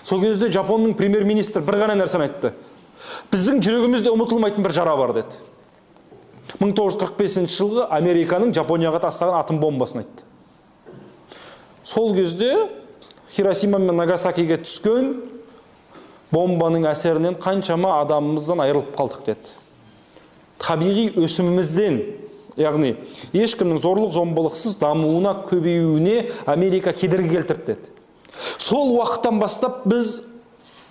Сол кезде Жапонның премьер-министрі бір ғана нәрсені айтты. Біздің жүрегімізде ұмытылмайтын бір жара бар деді. 1945 жылғы Американың Жапонияға тастаған атом бомбасын айтты. Сол кезде Хиросима мен Нагасакиге түскен бомбаның әсерінен қаншама адамымыздан айырылып қалдық деді. Табиғи өсімімізден, яғни ешкімнің зорлық-зомбылықсыз дамуына, көбеюіне Америка кедергі келтірді деді. Сол уақыттан бастап біз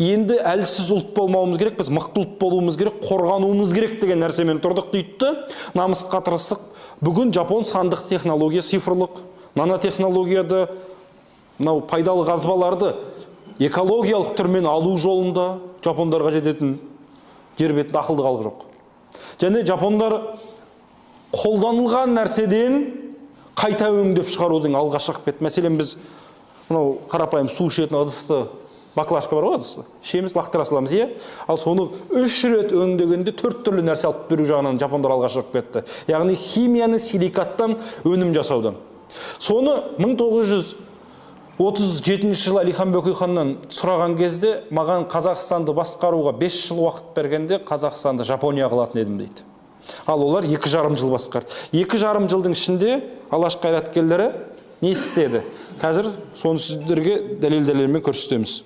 енді әлсіз ұлт болмауымыз керек, біз мықты ұлт болуымыз керек, қорғануымыз керек деген нәрсемен тұрдық дейді. Намысқа тырыстық. Бүгін Жапон сандық технология, цифрлық, нанотехнологияды, мынау пайдалы қазбаларды экологиялық түрмен алу жолында жапондарға жететін жер бетінде ақылды халық жоқ. Және жапондар қолданылған нәрседен қайта өңдеп шығарудың алға шығып кетті. Мәселен біз мынау қарапайым су ішетін ыдысты, баклажка бар ғой, ыдысты ішеміз, лақтыра саламыз, иә? Ал соны 3 рет өңдегенде 4 түрлі нәрсе алып беру жағынан жапондар алға шығып кетті. Яғни химияны силикаттан өнім жасаудан. Соны 1937 жылы Әлихан Бөкейханнан сұраған кезде, маған Қазақстанды басқаруға 5 жыл уақыт бергенде, Қазақстанды Жапония қылатын едім дейді. Ал олар 2,5 жыл басқарды. 2,5 жылдың ішінде алаш қайраткерлері не істеді? Қазір соны сіздерге дәлел-дәлелмен көрсетеміз.